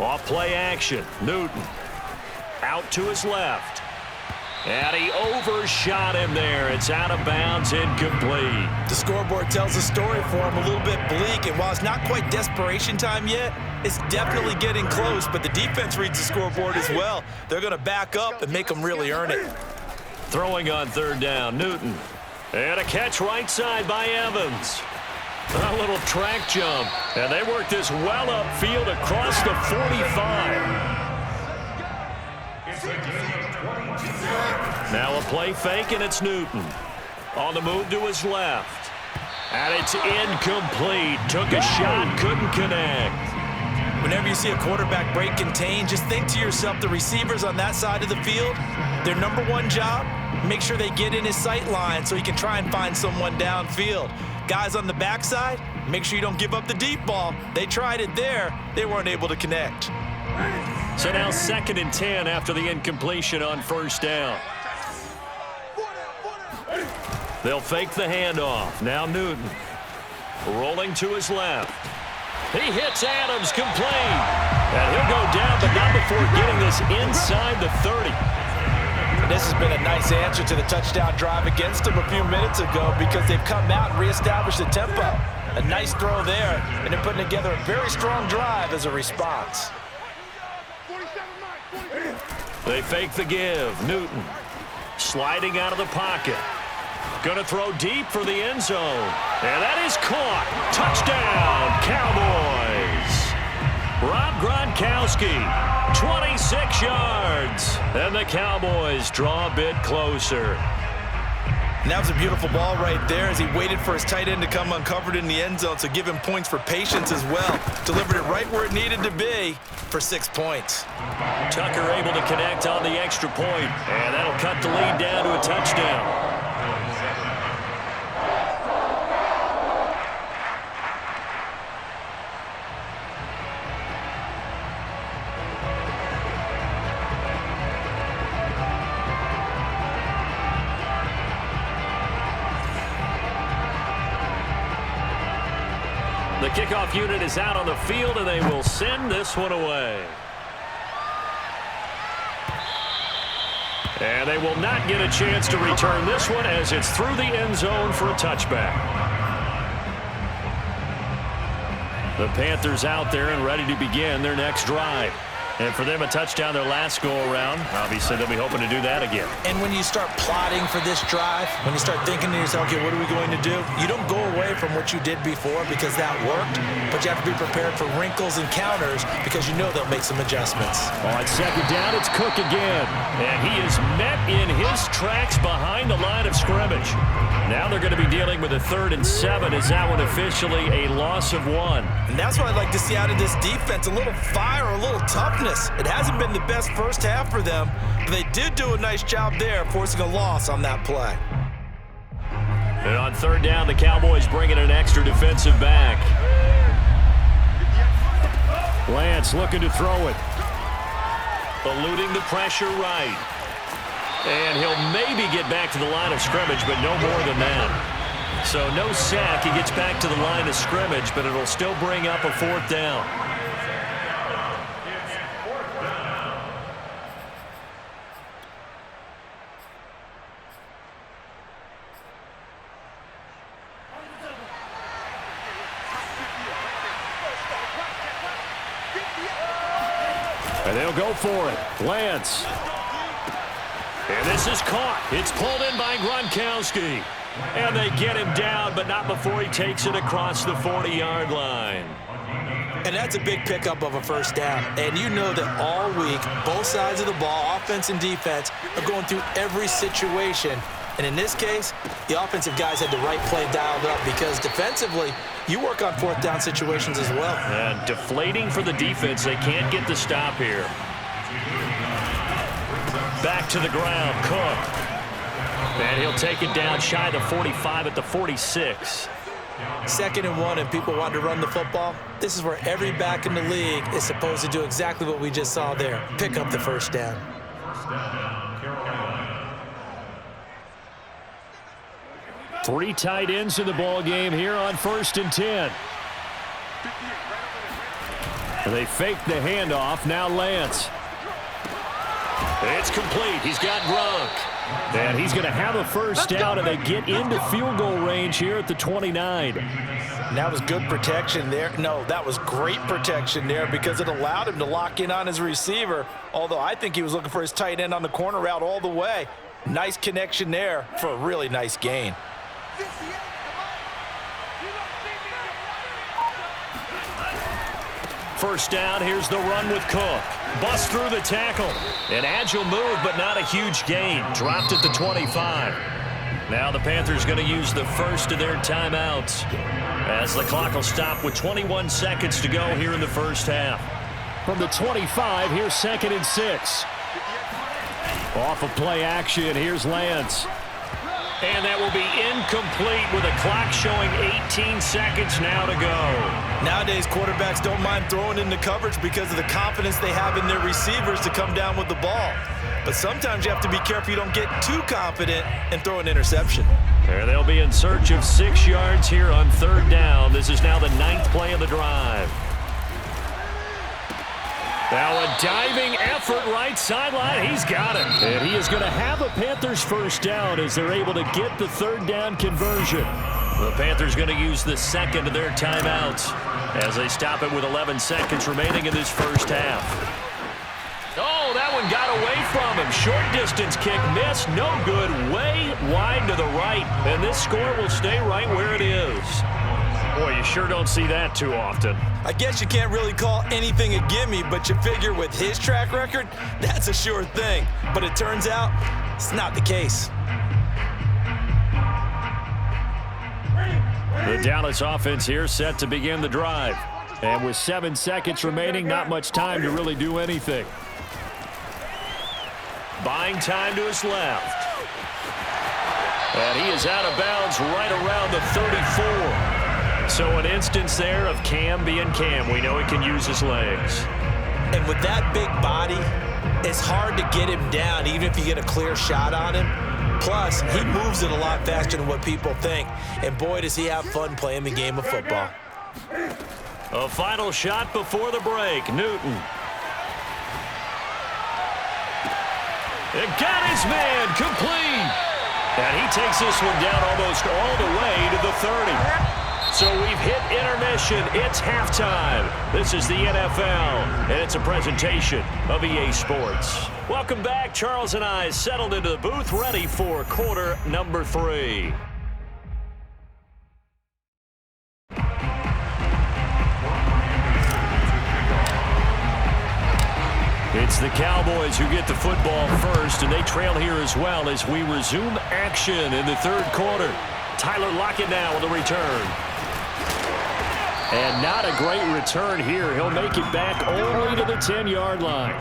Off play action. Newton out to his left. And he overshot him there. It's out of bounds, incomplete. The scoreboard tells a story for him, a little bit bleak. And while it's not quite desperation time yet, it's definitely getting close. But the defense reads the scoreboard as well. They're going to back up and make them really earn it. Throwing on third down, Newton. And a catch right side by Evans. A little track jump. And they work this well upfield across the 45. Now a play fake, and it's Newton. On the move to his left. And it's incomplete. Took a shot, couldn't connect. Whenever you see a quarterback break contain, just think to yourself, the receivers on that side of the field, their number one job, make sure they get in his sight line so he can try and find someone downfield. Guys on the backside, make sure you don't give up the deep ball. They tried it there. They weren't able to connect. So now 2nd and 10 after the incompletion on first down. They'll fake the handoff. Now Newton rolling to his left. He hits Adams complete. And he'll go down, but not before getting this inside the 30. This has been a nice answer to the touchdown drive against them a few minutes ago because they've come out and reestablished the tempo. A nice throw there, and they're putting together a very strong drive as a response. They fake the give. Newton sliding out of the pocket. Going to throw deep for the end zone. And that is caught. Touchdown, Cowboys. Rob Gronkowski, 26 yards. And the Cowboys draw a bit closer. And that was a beautiful ball right there as he waited for his tight end to come uncovered in the end zone, so give him points for patience as well. Delivered it right where it needed to be for 6 points. Tucker able to connect on the extra point, and that'll cut the lead down to a touchdown. The kickoff unit is out on the field, and they will send this one away. And they will not get a chance to return this one as it's through the end zone for a touchback. The Panthers out there and ready to begin their next drive. And for them, a touchdown their last go-around. Obviously, they'll be hoping to do that again. And when you start plotting for this drive, when you start thinking to yourself, okay, what are we going to do? You don't go away from what you did before because that worked, but you have to be prepared for wrinkles and counters because you know they'll make some adjustments. On 2nd down, it's Cook again. And he is met in his tracks behind the line of scrimmage. Now they're going to be dealing with a 3rd and 7. Is that one officially a loss of 1? And that's what I'd like to see out of this defense, a little fire, a little toughness. It hasn't been the best first half for them, but they did do a nice job there, forcing a loss on that play. And on 3rd down, the Cowboys bring in an extra defensive back. Lance looking to throw it. Eluding the pressure right. And he'll maybe get back to the line of scrimmage, but no more than that. So no sack. He gets back to the line of scrimmage, but it'll still bring up a 4th down. And they'll go for it. Lance. And this is caught. It's pulled in by Gronkowski. And they get him down, but not before he takes it across the 40-yard line. And that's a big pickup of a first down. And you know that all week, both sides of the ball, offense and defense, are going through every situation. And in this case, the offensive guys had the right play dialed up because defensively, you work on 4th down situations as well. And deflating for the defense. They can't get the stop here. Back to the ground, Cook. And he'll take it down shy of the 45 at the 46. 2nd and 1, and people want to run the football. This is where every back in the league is supposed to do exactly what we just saw there. Pick up the first down. Three tight ends in the ball game here on 1st and 10. They fake the handoff. Now Lance. It's complete. He's got Gronk. And he's going to have a first down, and they get into field goal range here at the 29. And that was good protection there. No, that was great protection there because it allowed him to lock in on his receiver, although I think he was looking for his tight end on the corner route all the way. Nice connection there for a really nice gain. First down, here's the run with Cook. Bust through the tackle. An agile move, but not a huge gain. Dropped at the 25. Now the Panthers going to use the first of their timeouts as the clock will stop with 21 seconds to go here in the first half. From the 25, here's 2nd and 6. Off of play action, here's Lance. And that will be incomplete with a clock showing 18 seconds now to go. Nowadays, quarterbacks don't mind throwing into coverage because of the confidence they have in their receivers to come down with the ball. But sometimes you have to be careful you don't get too confident and throw an interception. There they'll be in search of 6 yards here on 3rd down. This is now the 9th play of the drive. Now a diving effort right sideline. He's got it. And he is going to have a Panthers first down as they're able to get the 3rd down conversion. The Panthers going to use the second of their timeouts as they stop it with 11 seconds remaining in this first half. Oh, that one got away from him. Short distance kick missed. No good. Way wide to the right. And this score will stay right where it is. Boy, you sure don't see that too often. I guess you can't really call anything a gimme, but you figure with his track record, that's a sure thing. But it turns out it's not the case. The Dallas offense here set to begin the drive. And with 7 seconds remaining, not much time to really do anything. Buying time to his left. And he is out of bounds right around the 34. So an instance there of Cam being Cam. We know he can use his legs. And with that big body, it's hard to get him down even if you get a clear shot on him. Plus, he moves it a lot faster than what people think. And boy, does he have fun playing the game of football. A final shot before the break. Newton. It got his man complete. And he takes this one down almost all the way to the 30. So we've hit intermission. It's halftime. This is the NFL, and it's a presentation of EA Sports. Welcome back. Charles and I settled into the booth, ready for quarter number 3. It's the Cowboys who get the football first, and they trail here as well as we resume action in the 3rd quarter. Tyler Lockett now with a return. And not a great return here. He'll make it back only to the 10-yard line.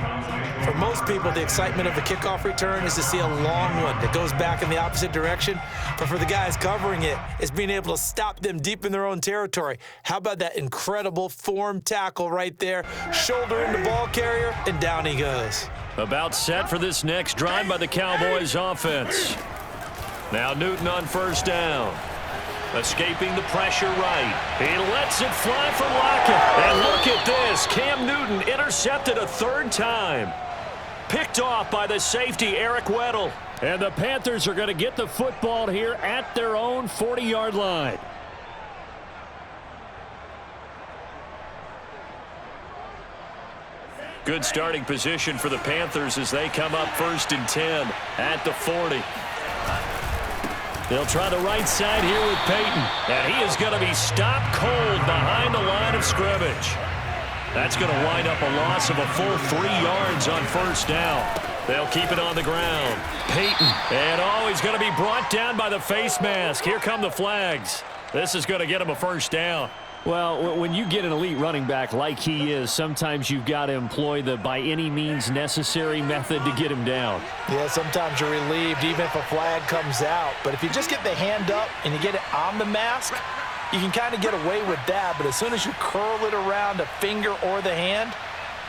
For most people, the excitement of a kickoff return is to see a long one that goes back in the opposite direction. But for the guys covering it, it's being able to stop them deep in their own territory. How about that incredible form tackle right there? Shoulder in the ball carrier, and down he goes. About set for this next drive by the Cowboys offense. Now Newton on first down. Escaping the pressure right. He lets it fly for Lockett. And look at this. Cam Newton intercepted a 3rd time. Picked off by the safety, Eric Weddle. And the Panthers are going to get the football here at their own 40-yard line. Good starting position for the Panthers as they come up 1st and 10 at the 40. They'll try the right side here with Peyton. And he is going to be stopped cold behind the line of scrimmage. That's going to wind up a loss of a full 3 yards on first down. They'll keep it on the ground. Peyton. And he's going to be brought down by the face mask. Here come the flags. This is going to get him a first down. Well, when you get an elite running back like he is, sometimes you've got to employ the by any means necessary method to get him down. Yeah, sometimes you're relieved even if a flag comes out. But if you just get the hand up and you get it on the mask, you can kind of get away with that. But as soon as you curl it around the finger or the hand,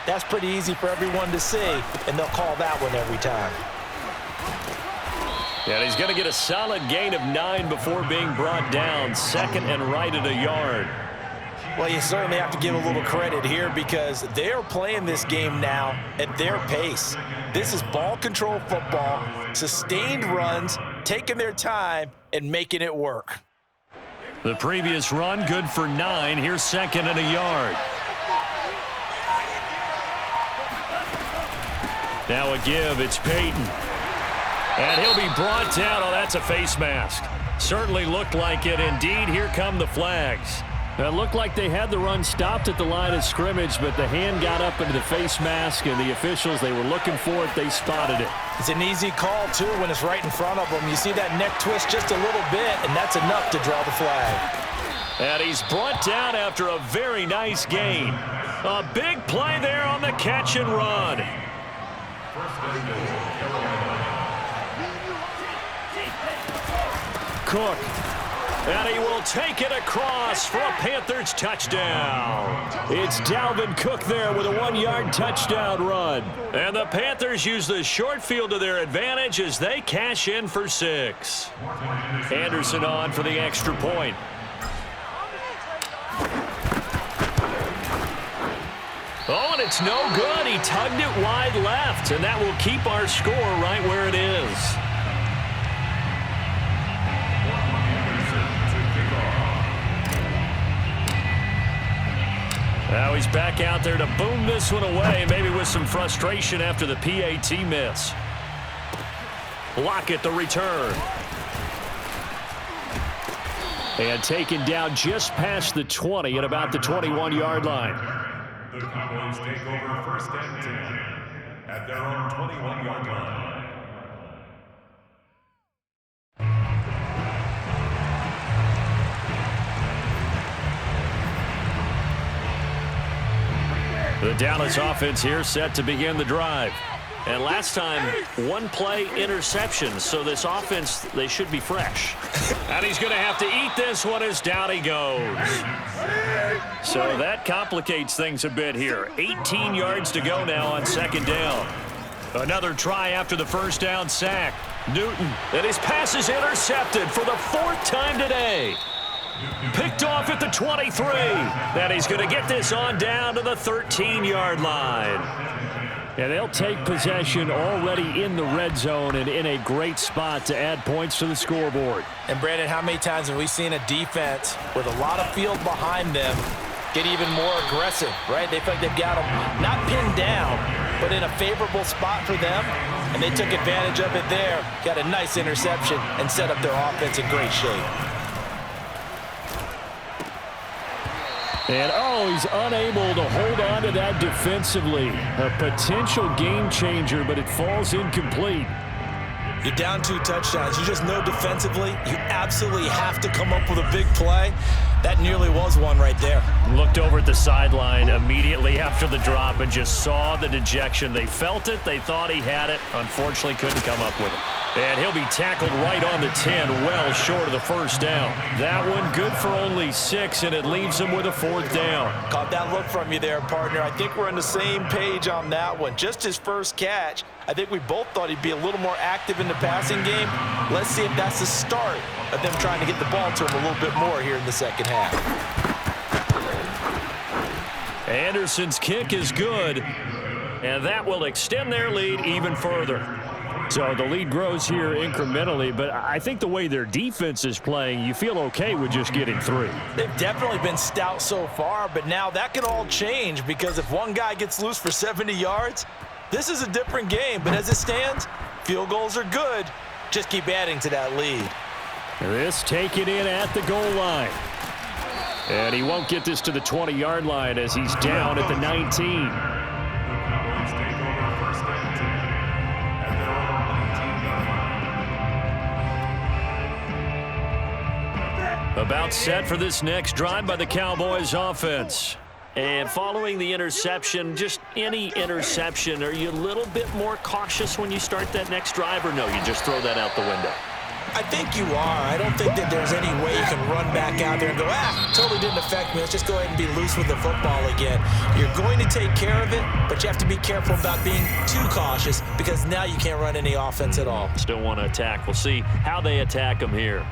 that's pretty easy for everyone to see, and they'll call that one every time. Yeah, he's going to get a solid gain of 9 before being brought down. 2nd and right at a yard. Well, you certainly have to give a little credit here because they're playing this game now at their pace. This is ball control football, sustained runs, taking their time, and making it work. The previous run, good for 9. Here's second and a yard. Now a give, it's Peyton. And he'll be brought down. Oh, that's a face mask. Certainly looked like it. Indeed, here come the flags. It looked like they had the run stopped at the line of scrimmage, but the hand got up into the face mask, and the officials, they were looking for it. They spotted it. It's an easy call, too, when it's right in front of them. You see that neck twist just a little bit, and that's enough to draw the flag. And he's brought down after a very nice gain. A big play there on the catch and run. Cook. And he will take it across for a Panthers touchdown. It's Dalvin Cook there with a 1-yard touchdown run. And the Panthers use the short field to their advantage as they cash in for 6. Anderson on for the extra point. Oh, and it's no good. He tugged it wide left, and that will keep our score right where it is. Now he's back out there to boom this one away, maybe with some frustration after the PAT miss. Lockett the return. And taken down just past the 20 at about the 21-yard line. The Cowboys take over first and 10 at their own 21-yard line. The Dallas offense here set to begin the drive. And last time, 1-play interception. So this offense, they should be fresh. And he's going to have to eat this one as down he goes. So that complicates things a bit here. 18 yards to go now on second down. Another try after the first down sack. Newton, and his pass is intercepted for the 4th time today. Picked off at the 23. And he's going to get this on down to the 13-yard line. And they'll take possession already in the red zone and in a great spot to add points to the scoreboard. And, Brandon, how many times have we seen a defense with a lot of field behind them get even more aggressive, right? They feel like they've got them not pinned down, but in a favorable spot for them, and they took advantage of it there, got a nice interception, and set up their offense in great shape. And, oh, he's unable to hold on to that defensively. A potential game changer, but it falls incomplete. You're down 2 touchdowns. You just know defensively you absolutely have to come up with a big play. That nearly was one right there. Looked over at the sideline immediately after the drop and just saw the dejection. They felt it. They thought he had it. Unfortunately, couldn't come up with it. And he'll be tackled right on the 10, well short of the first down. That one good for only 6, and it leaves him with a 4th down. Caught that look from you there, partner. I think we're on the same page on that one. Just his first catch. I think we both thought he'd be a little more active in the passing game. Let's see if that's the start of them trying to get the ball to him a little bit more here in the second half. Anderson's kick is good, and that will extend their lead even further. So the lead grows here incrementally, but I think the way their defense is playing, you feel okay with just getting 3. They've definitely been stout so far, but now that can all change because if one guy gets loose for 70 yards, this is a different game. But as it stands, field goals are good. Just keep adding to that lead. This taken in at the goal line. And he won't get this to the 20-yard line as he's down at the 19. About set for this next drive by the Cowboys offense. And following the interception, just any interception, are you a little bit more cautious when you start that next drive, or no, you just throw that out the window? I think you are. I don't think that there's any way you can run back out there and go, totally didn't affect me. Let's just go ahead and be loose with the football again. You're going to take care of it, but you have to be careful about being too cautious because now you can't run any offense at all. Still want to attack. We'll see how they attack them here.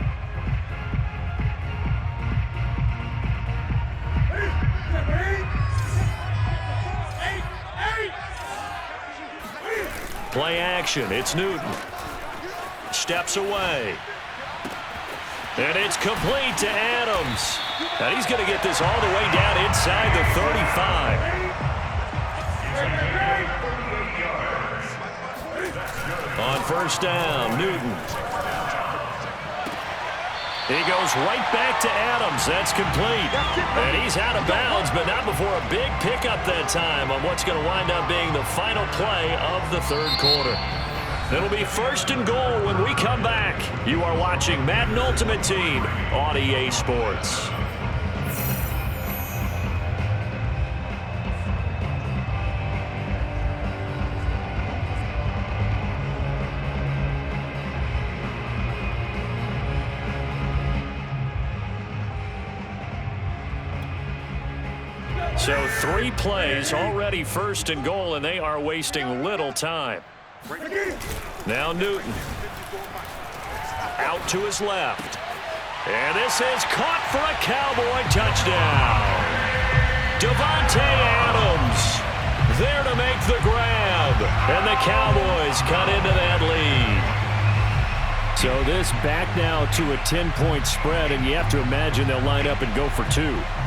Play action. It's Newton. Steps away. And it's complete to Adams. And he's going to get this all the way down inside the 35. On first down, Newton. He goes right back to Adams. That's complete. And he's out of bounds, but not before a big pickup that time on what's going to wind up being the final play of the third quarter. It'll be first and goal when we come back. You are watching Madden Ultimate Team on EA Sports. So 3 plays already first and goal, and they are wasting little time. Now Newton. Out to his left. And this is caught for a Cowboy touchdown. Davante Adams there to make the grab. And the Cowboys cut into that lead. So this back now to a 10-point spread, and you have to imagine they'll line up and go for 2.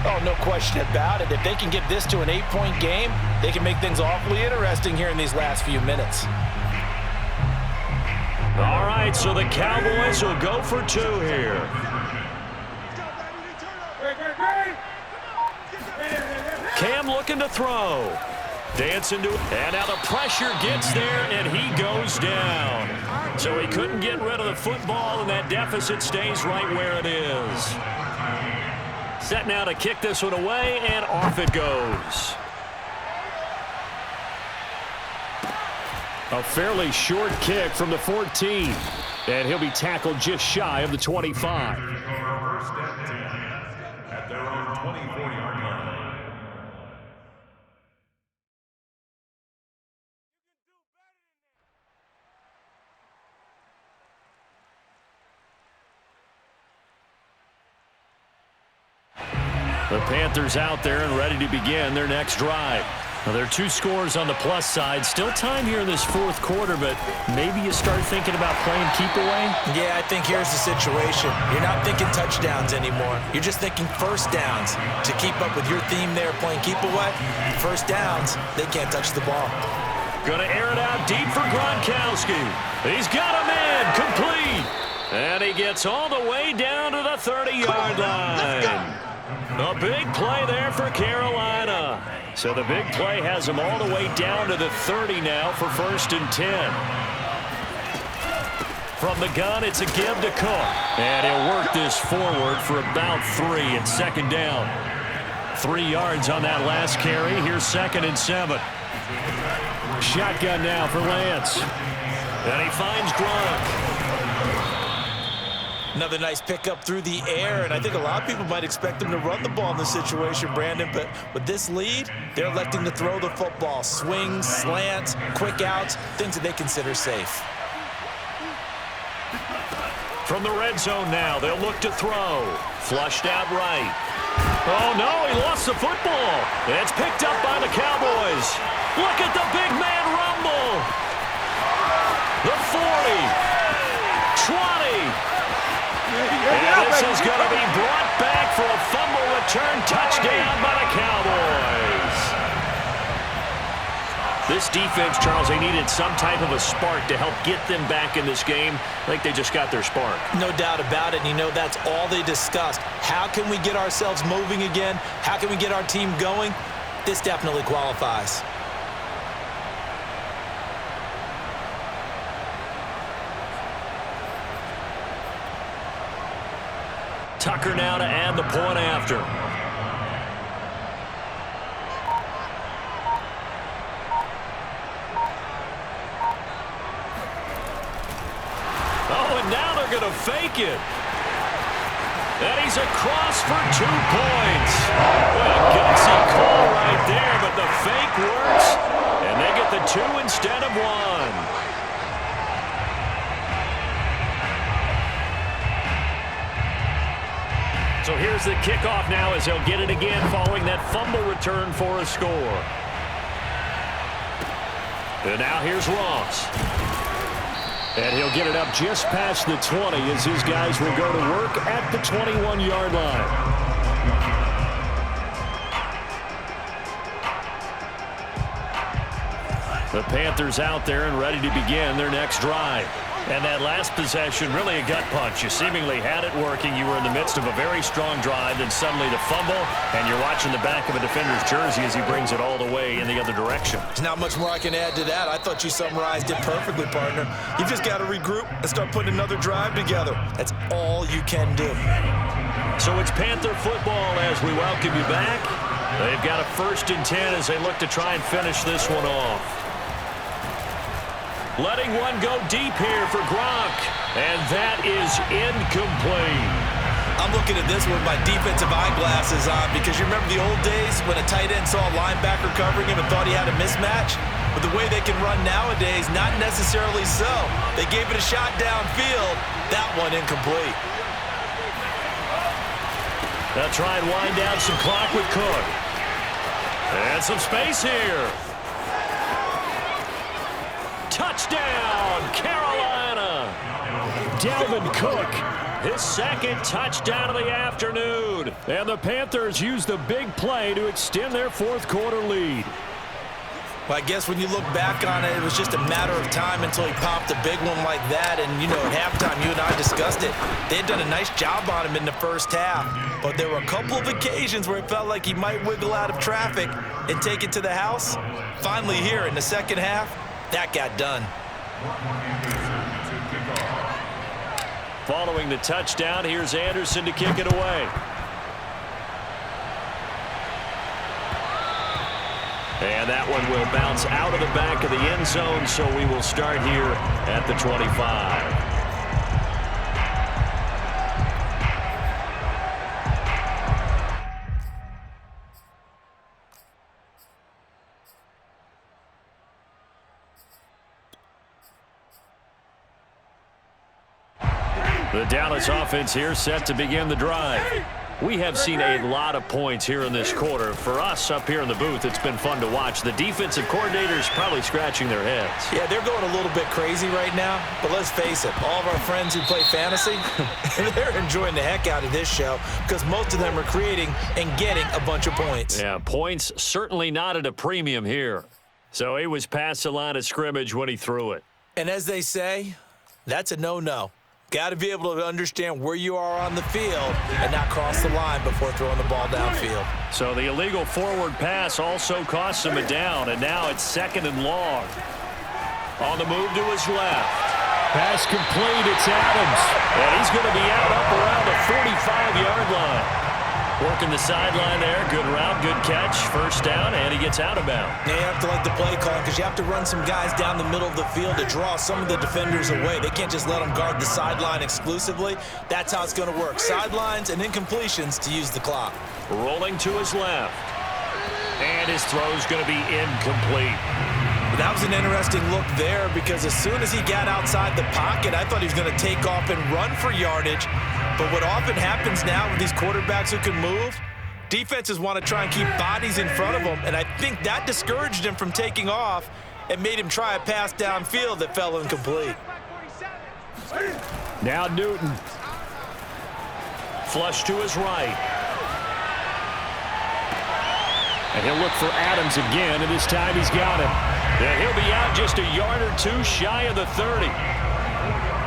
Oh, no question about it. If they can get this to an 8-point game, they can make things awfully interesting here in these last few minutes. All right, so the Cowboys will go for 2 here. Cam looking to throw. Dancing to it. And now the pressure gets there, and he goes down. So he couldn't get rid of the football, and that deficit stays right where it is. Set now to kick this one away, and off it goes. A fairly short kick from the 14. And he'll be tackled just shy of the 25. At their own 24-yard line. The Panthers out there and ready to begin their next drive. Now, there are 2 scores on the plus side. Still time here in this fourth quarter, but maybe you start thinking about playing keep away? Yeah, I think here's the situation. You're not thinking touchdowns anymore. You're just thinking first downs. To keep up with your theme there, playing keep away, first downs, they can't touch the ball. Going to air it out deep for Gronkowski. He's got him in, complete. And he gets all the way down to the 30-yard line. A big play there for Carolina. So the big play has them all the way down to the 30 now for first and 10. From the gun, it's a give to Cook. And he'll work this forward for about 3 and second down. 3 yards on that last carry. Here's second and 7. Shotgun now for Lance. And he finds Gronk. Another nice pickup through the air, and I think a lot of people might expect them to run the ball in this situation, Brandon, but with this lead, they're electing to throw the football. Swings, slants, quick outs, things that they consider safe. From the red zone now, they'll look to throw. Flushed out right. Oh, no, he lost the football. It's picked up by the Cowboys. Look at the big man rumble. The 40, 20. And this is going to be brought back for a fumble return touchdown by the Cowboys. This defense, Charles, they needed some type of a spark to help get them back in this game. I think they just got their spark. No doubt about it. And you know, that's all they discussed. How can we get ourselves moving again? How can we get our team going? This definitely qualifies. Tucker now to add the point after. Oh, and now they're going to fake it. And he's across for 2 points. What a gutsy call right there, but the fake works, and they get the 2 instead of 1. So here's the kickoff now as he'll get it again following that fumble return for a score. And now here's Ross. And he'll get it up just past the 20 as his guys will go to work at the 21-yard line. The Panthers out there and ready to begin their next drive. And that last possession, really a gut punch. You seemingly had it working. You were in the midst of a very strong drive, then suddenly the fumble, and you're watching the back of a defender's jersey as he brings it all the way in the other direction. There's not much more I can add to that. I thought you summarized it perfectly, partner. You've just got to regroup and start putting another drive together. That's all you can do. So it's Panther football as we welcome you back. They've got a 1st and 10 as they look to try and finish this one off. Letting one go deep here for Gronk, and that is incomplete. I'm looking at this with my defensive eyeglasses on because you remember the old days when a tight end saw a linebacker covering him and thought he had a mismatch? But the way they can run nowadays, not necessarily so. They gave it a shot downfield. That one incomplete. They'll try and wind down some clock with Cook. And some space here. Touchdown, Carolina! Dalvin Cook, his 2nd touchdown of the afternoon. And the Panthers use the big play to extend their 4th quarter lead. Well, I guess when you look back on it, it was just a matter of time until he popped a big one like that. And, you know, at halftime, you and I discussed it. They had done a nice job on him in the first half. But there were a couple of occasions where it felt like he might wiggle out of traffic and take it to the house. Finally here in the second half, that got done. Following the touchdown, here's Anderson to kick it away. And that one will bounce out of the back of the end zone, so we will start here at the 25. The Dallas offense here set to begin the drive. We have seen a lot of points here in this quarter. For us up here in the booth, it's been fun to watch. The defensive coordinators probably scratching their heads. Yeah, they're going a little bit crazy right now. But let's face it, all of our friends who play fantasy, they're enjoying the heck out of this show because most of them are creating and getting a bunch of points. Yeah, points certainly not at a premium here. So he was past the line of scrimmage when he threw it. And as they say, that's a no-no. Got to be able to understand where you are on the field and not cross the line before throwing the ball downfield. So the illegal forward pass also costs him a down, and now it's 2nd and long. On the move to his left. Pass complete, it's Adams. And he's going to be out up around the 45-yard line. Working the sideline there. Good route, good catch. 1st down, and he gets out of bounds. Now you have to like the play call because you have to run some guys down the middle of the field to draw some of the defenders away. They can't just let them guard the sideline exclusively. That's how it's going to work. Sidelines and incompletions to use the clock. Rolling to his left. And his throw's going to be incomplete. That was an interesting look there because as soon as he got outside the pocket, I thought he was going to take off and run for yardage. But what often happens now with these quarterbacks who can move, defenses want to try and keep bodies in front of them, and I think that discouraged him from taking off and made him try a pass downfield that fell incomplete. Now Newton. Flush to his right. And he'll look for Adams again, and this time he's got him. And he'll be out just a yard or two shy of the 30.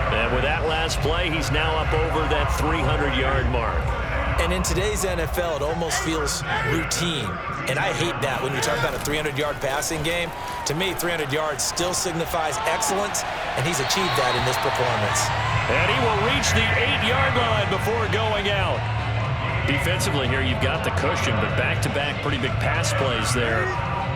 And with that last play, he's now up over that 300-yard mark. And in today's NFL, it almost feels routine. And I hate that when you talk about a 300-yard passing game. To me, 300 yards still signifies excellence, and he's achieved that in this performance. And he will reach the 8-yard line before going out. Defensively here, you've got the cushion, but back-to-back pretty big pass plays there.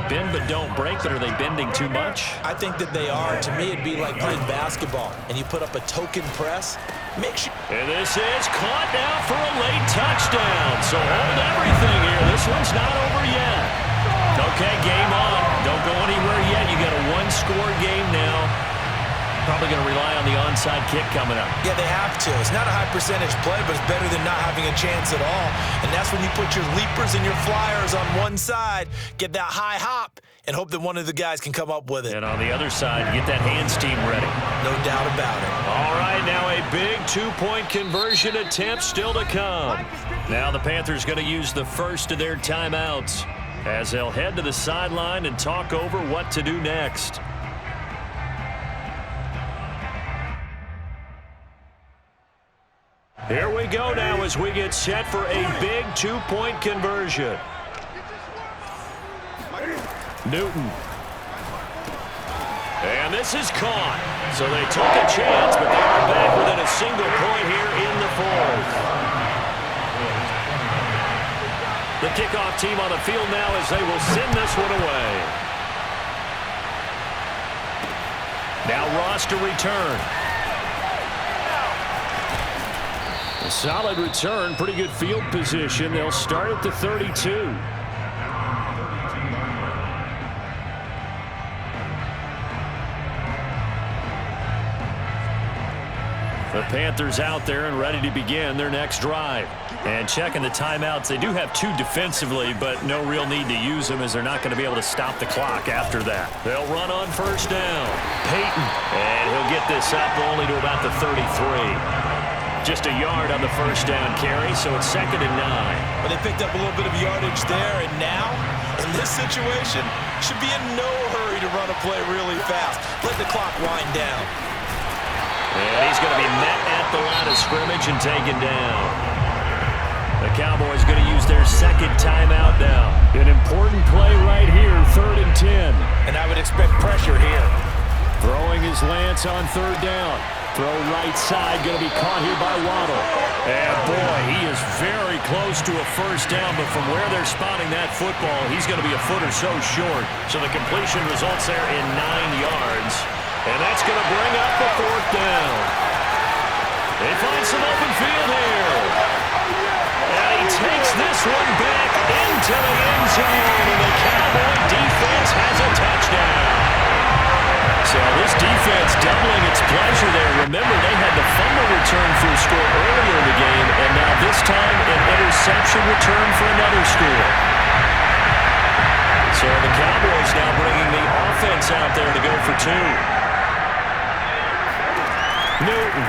Bend but don't break, but are they bending too much? I think that they are. To me, it'd be like playing basketball, and you put up a token press. Make sure. And this is caught now for a late touchdown. So hold everything here. This one's not over yet. Okay, game on. Don't go anywhere yet. You got a one-score game now. probably going to rely on the onside kick coming up. Yeah, they have to. It's not a high percentage play, but it's better than not having a chance at all. And that's when you put your leapers and your flyers on one side, get that high hop, and hope that one of the guys can come up with it. And on the other side, get that hands team ready. No doubt about it. All right, now a big two-point conversion attempt still to come. Now the Panthers going to use the first of their timeouts as they'll head to the sideline and talk over what to do next. Here we go now as we get set for a big two-point conversion. Newton. And this is caught. So they took a chance, but they are back within a single point here in the fourth. The kickoff team on the field now as they will send this one away. Now Ross to return. A solid return, pretty good field position. They'll start at the 32. The Panthers out there and ready to begin their next drive. And checking the timeouts, they do have two defensively, but no real need to use them as they're not going to be able to stop the clock after that. They'll run on first down. Peyton, and he'll get this up only to about the 33. Just a yard on the first down carry, so it's 2nd and 9. But they picked up a little bit of yardage there, and now, in this situation, should be in no hurry to run a play really fast. Let the clock wind down. And he's going to be met at the line of scrimmage and taken down. The Cowboys going to use their second timeout now. An important play right here, 3rd and 10. And I would expect pressure here. Throwing his Lance on 3rd down. Throw right side, going to be caught here by Waddle. And boy, he is very close to a first down, but from where they're spotting that football, he's going to be a foot or so short. So the completion results there in 9 yards. And that's going to bring up the 4th down. They find some open field here. And he takes this one back into the end zone, and the Cowboy defense has a touchdown. So this defense doubling its pleasure there. Remember, they had the fumble return for a score earlier in the game, and now this time an interception return for another score. So the Cowboys now bringing the offense out there to go for 2. Newton.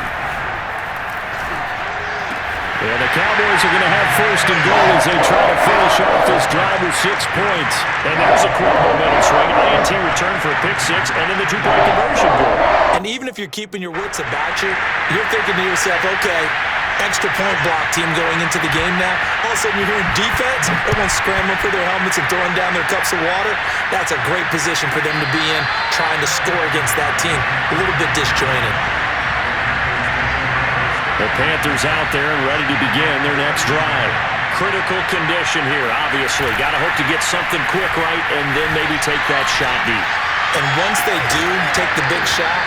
And the Cowboys are going to have 1st and goal as they try to finish off this drive with 6 points. And there's a quick momentum swing. INT return for a pick-6, and then the 2-point conversion goal. And even if you're keeping your wits about you, you're thinking to yourself, okay, extra point block team going into the game now. All of a sudden you're hearing defense, everyone's scrambling for their helmets and throwing down their cups of water. That's a great position for them to be in, trying to score against that team. A little bit disjointed. The Panthers out there and ready to begin their next drive. Critical condition here, obviously. Got to hope to get something quick right and then maybe take that shot deep. And once they do take the big shot,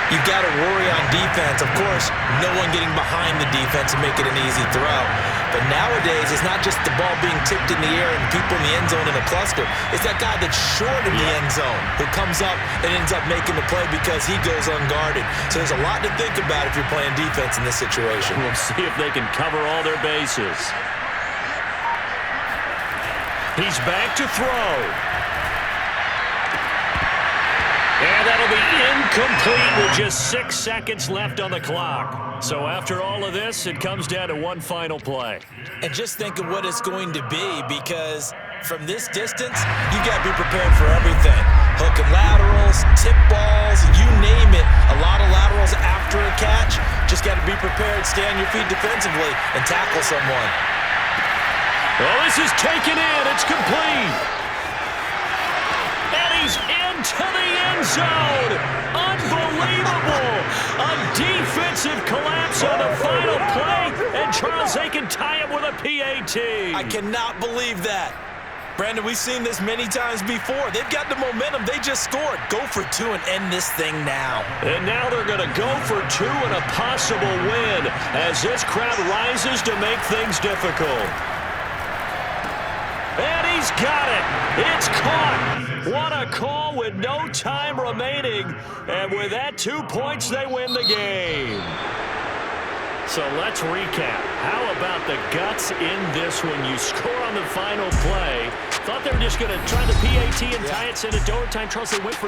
you've got to worry on defense. Of course, no one getting behind the defense and make it an easy throw. But nowadays, it's not just the ball being tipped in the air and people in the end zone in a cluster. It's that guy that's short of the end zone who comes up and ends up making the play because he goes unguarded. So there's a lot to think about if you're playing defense in this situation. We'll see if they can cover all their bases. He's back to throw. And that'll be incomplete with just 6 seconds left on the clock. So after all of this, it comes down to one final play. And just think of what it's going to be, because from this distance, you got to be prepared for everything. Hook and laterals, tip balls, you name it. A lot of laterals after a catch. Just got to be prepared, stay on your feet defensively, and tackle someone. Well, this is taken in. It's complete. And he's into the end zone. Unbelievable. A defensive collapse on the final play. And Charles, they can tie it with a PAT. I cannot believe that. Brandon, we've seen this many times before. They've got the momentum. They just scored. Go for 2 and end this thing now. And now they're going to go for 2 and a possible win as this crowd rises to make things difficult. And he's He's got it. It's caught. What a call with no time remaining. And with that, 2 points, they win the game. So let's recap. How about the guts in this when you score on the final play? Thought they were just going to try the PAT and tie it, send it to overtime. Charles, they went for